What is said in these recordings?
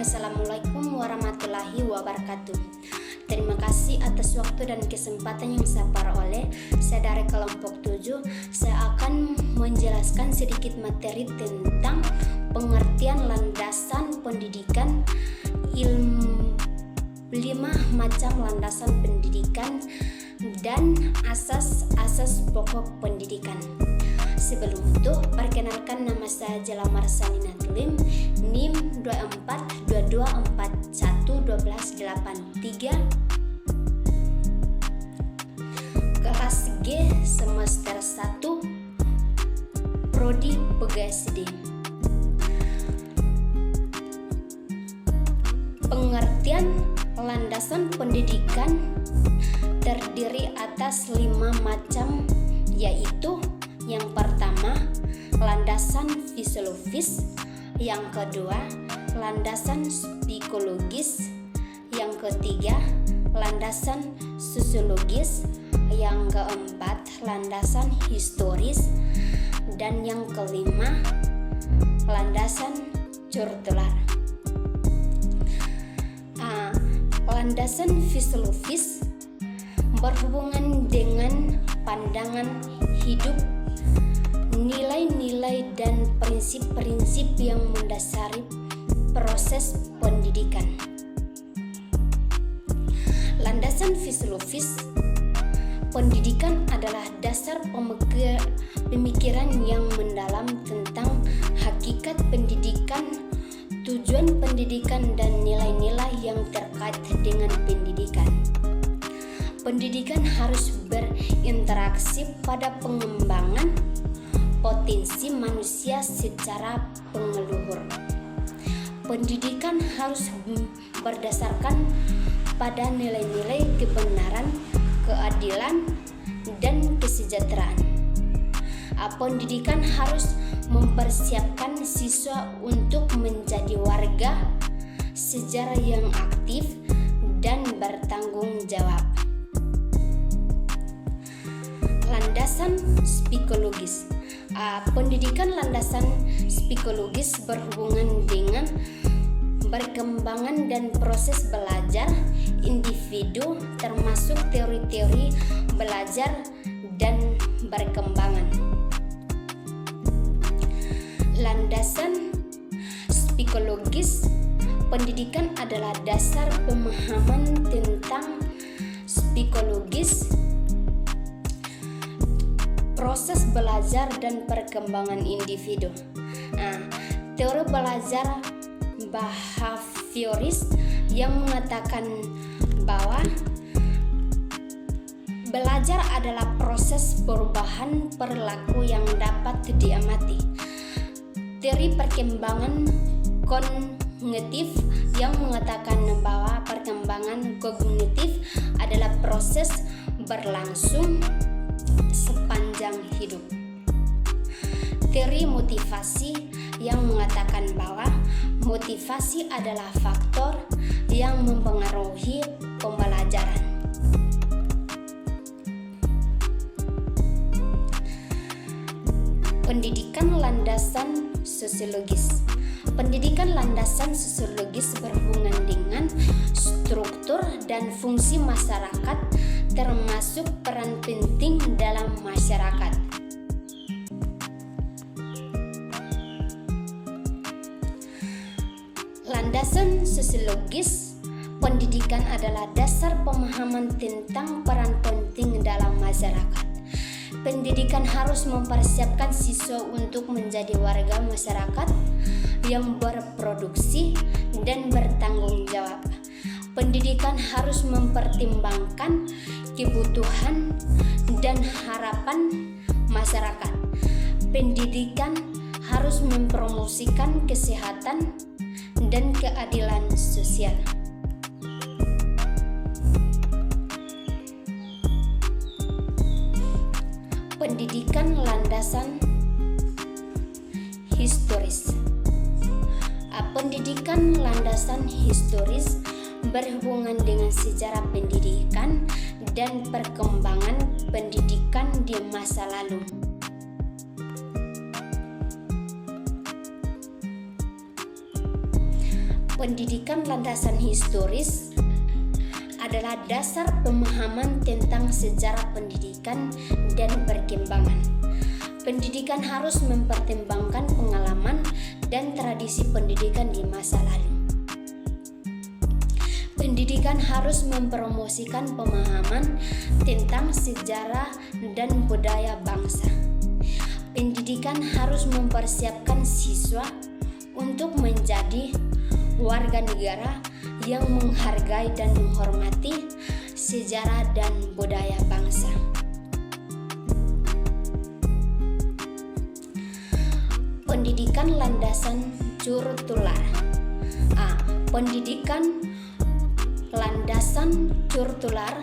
Assalamualaikum warahmatullahi wabarakatuh. Terima kasih atas waktu dan kesempatan yang saya peroleh. Saya dari kelompok 7. Saya akan menjelaskan sedikit materi tentang pengertian landasan pendidikan, ilmu 5 macam landasan pendidikan, dan asas-asas pokok pendidikan. Sebelum itu, perkenalkan, nama saya Jela Marsani Natlim, NIM 2422411283, kelas G semester 1, Prodi PGSD. Pengertian landasan pendidikan terdiri atas 5 macam, yaitu yang pertama, landasan fisiologis, yang kedua, landasan psikologis, yang ketiga, landasan sosiologis, yang keempat, landasan historis, dan yang kelima, landasan curricular. Landasan fisiologis berhubungan dengan pandangan hidup, nilai-nilai dan prinsip-prinsip yang mendasari proses pendidikan. Landasan fisiologis pendidikan adalah dasar pemikiran yang mendalam tentang hakikat pendidikan, tujuan pendidikan, dan nilai-nilai yang terkait dengan pendidikan. Pendidikan harus berinteraksi pada pengembangan potensi manusia secara menyeluruh. Pendidikan harus berdasarkan pada nilai-nilai kebenaran, keadilan, dan kesejahteraan. Pendidikan harus mempersiapkan siswa untuk menjadi warga sejarah yang aktif dan bertanggung jawab. Landasan psikologis. Pendidikan landasan psikologis berhubungan dengan perkembangan dan proses belajar individu, termasuk teori-teori belajar dan perkembangan. Landasan psikologis pendidikan adalah dasar pemahaman tentang psikologis, proses belajar dan perkembangan individu. Teori belajar behavioris yang mengatakan bahwa belajar adalah proses perubahan perilaku yang dapat diamati. Teori perkembangan kognitif yang mengatakan bahwa perkembangan kognitif adalah proses berlangsung sepanjang hidup. Teori motivasi yang mengatakan bahwa motivasi adalah faktor yang mempengaruhi pembelajaran. Pendidikan landasan sosiologis. Pendidikan landasan sosiologis berhubungan dengan struktur dan fungsi masyarakat, termasuk peran penting dalam masyarakat. Landasan sosiologis pendidikan adalah dasar pemahaman tentang peran penting dalam masyarakat. Pendidikan harus mempersiapkan siswa untuk menjadi warga masyarakat yang berproduksi dan bertanggung jawab. Pendidikan harus mempertimbangkan kebutuhan dan harapan masyarakat. Pendidikan harus mempromosikan kesehatan dan keadilan sosial. Pendidikan landasan historis. Pendidikan landasan historis berhubungan dengan sejarah pendidikan dan perkembangan pendidikan di masa lalu. Pendidikan landasan historis adalah dasar pemahaman tentang sejarah pendidikan dan perkembangan. Pendidikan harus mempertimbangkan pengalaman dan tradisi pendidikan di masa lalu. Pendidikan harus mempromosikan pemahaman tentang sejarah dan budaya bangsa. Pendidikan harus mempersiapkan siswa untuk menjadi warga negara yang menghargai dan menghormati sejarah dan budaya bangsa. Pendidikan landasan curtular. Pendidikan landasan curtular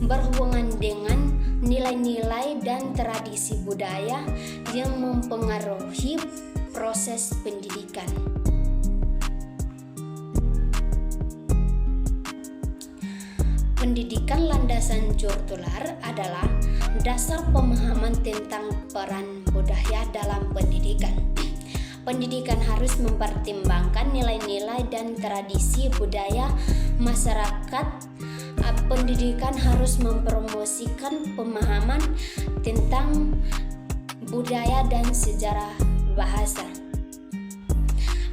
berhubungan dengan nilai-nilai dan tradisi budaya yang mempengaruhi proses pendidikan. Pendidikan landasan curtular adalah dasar pemahaman tentang peran budaya dalam pendidikan. Pendidikan harus mempertimbangkan nilai-nilai dan tradisi budaya masyarakat. Pendidikan harus mempromosikan pemahaman tentang budaya dan sejarah bahasa.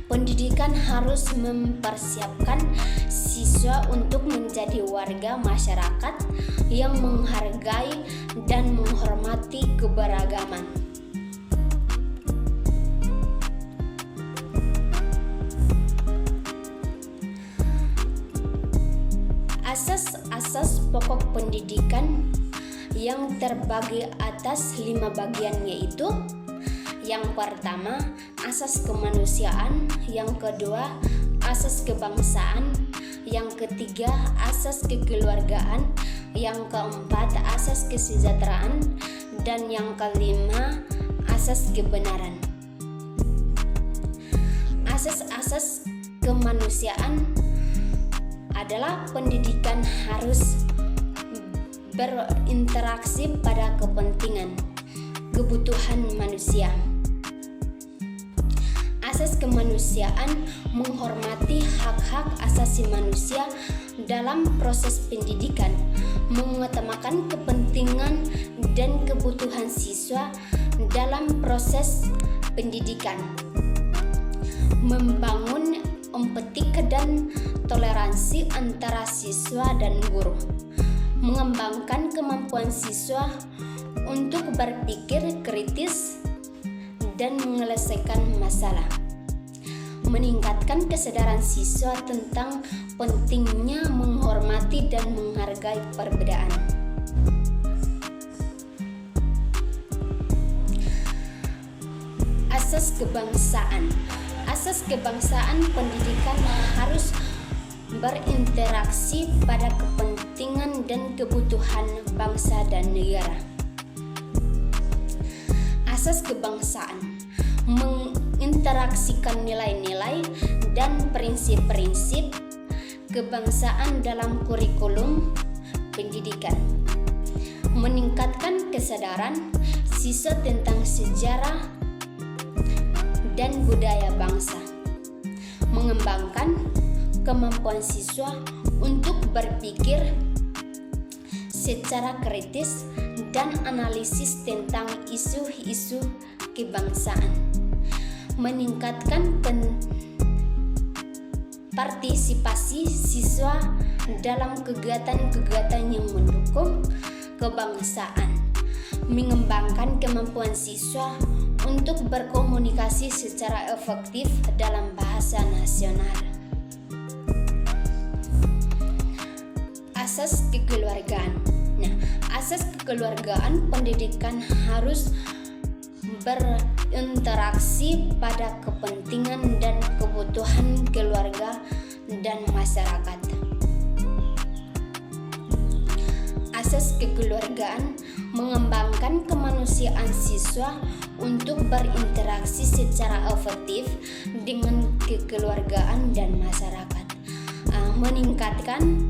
Pendidikan harus mempersiapkan siswa untuk menjadi warga masyarakat yang menghargai dan menghormati keberagaman. Asas pokok pendidikan yang terbagi atas 5 bagian, yaitu yang pertama, asas kemanusiaan, yang kedua, asas kebangsaan, yang ketiga, asas kekeluargaan, yang keempat, asas kesejahteraan, dan yang kelima, asas kebenaran. Asas-asas kemanusiaan adalah pendidikan harus berinteraksi pada kepentingan kebutuhan manusia. Asas kemanusiaan menghormati hak-hak asasi manusia dalam proses pendidikan, mengutamakan kepentingan dan kebutuhan siswa dalam proses pendidikan, membangun empati dan toleransi antara siswa dan guru, mengembangkan kemampuan siswa untuk berpikir kritis dan menyelesaikan masalah, meningkatkan kesadaran siswa tentang pentingnya menghormati dan menghargai perbedaan. Asas kebangsaan. Asas kebangsaan, pendidikan harus berinteraksi pada kepentingan dan kebutuhan bangsa dan negara. Asas kebangsaan menginteraksikan nilai-nilai dan prinsip-prinsip kebangsaan dalam kurikulum pendidikan, meningkatkan kesadaran siswa tentang sejarah dan budaya bangsa, mengembangkan kemampuan siswa untuk berpikir secara kritis dan analisis tentang isu-isu kebangsaan, meningkatkan partisipasi siswa dalam kegiatan-kegiatan yang mendukung kebangsaan, mengembangkan kemampuan siswa untuk berkomunikasi secara efektif dalam bahasa nasional. Asas kekeluargaan. Asas kekeluargaan, pendidikan harus berinteraksi pada kepentingan dan kebutuhan keluarga dan masyarakat. Asas kekeluargaan mengembangkan kemanusiaan siswa untuk berinteraksi secara efektif dengan kekeluargaan dan masyarakat, meningkatkan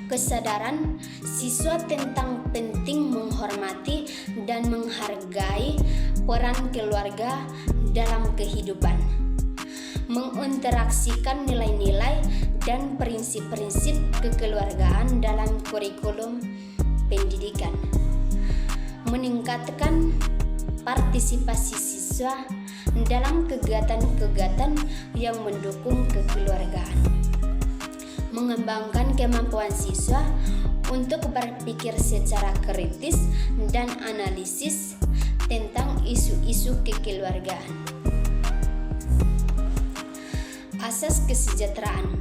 kesadaran siswa tentang penting menghormati dan menghargai peran keluarga dalam kehidupan, menginteraksikan nilai-nilai dan prinsip-prinsip kekeluargaan dalam kurikulum pendidikan, meningkatkan partisipasi siswa dalam kegiatan-kegiatan yang mendukung kekeluargaan, mengembangkan kemampuan siswa untuk berpikir secara kritis dan analisis tentang isu-isu kekeluargaan. Asas kesejahteraan.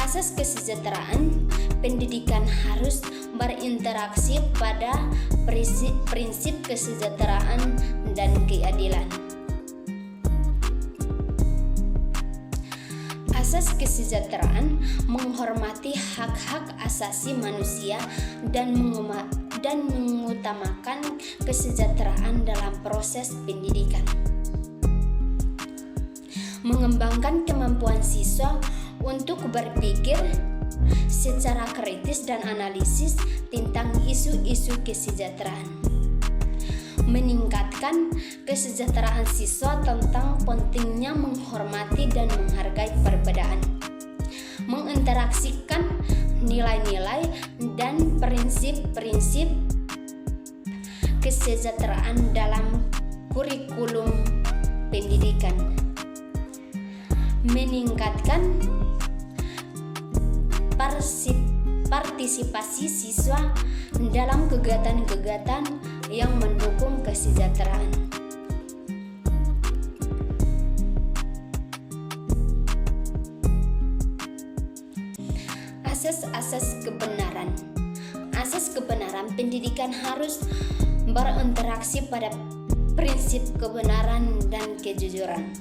Asas kesejahteraan pendidikan harus berinteraksi pada prinsip kesejahteraan dan keadilan. Asas kesejahteraan menghormati hak-hak asasi manusia dan mengutamakan kesejahteraan dalam proses pendidikan. Mengembangkan kemampuan siswa untuk berpikir secara kritis dan analisis tentang isu-isu kesejahteraan. Meningkatkan kesejahteraan siswa tentang pentingnya menghormati dan menghargai perbedaan. Menginteraksikan nilai-nilai dan prinsip-prinsip kesejahteraan dalam kurikulum pendidikan. Meningkatkan partisipasi siswa dalam kegiatan-kegiatan yang mendukung kesejahteraan. Asas-asas kebenaran. Asas kebenaran pendidikan harus berinteraksi pada prinsip kebenaran dan kejujuran.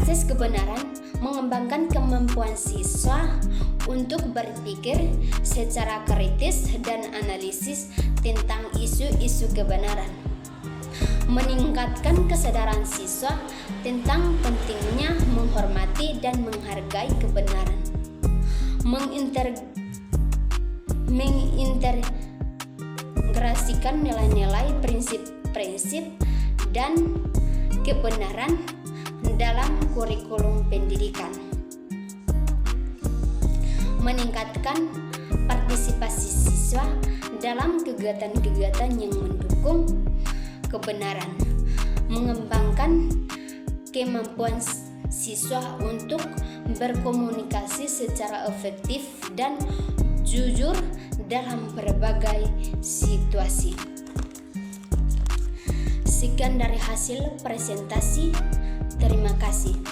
Asas kebenaran mengembangkan kemampuan siswa untuk berpikir secara kritis dan analisis tentang isu-isu kebenaran. Meningkatkan kesadaran siswa tentang pentingnya menghormati dan menghargai kebenaran. Mengintegrasikan nilai-nilai, prinsip-prinsip, dan kebenaran dalam kurikulum pendidikan. Meningkatkan partisipasi siswa dalam kegiatan-kegiatan yang mendukung kebenaran. Mengembangkan kemampuan siswa untuk berkomunikasi secara efektif dan jujur dalam berbagai situasi. Sekian dari hasil presentasi. Terima kasih.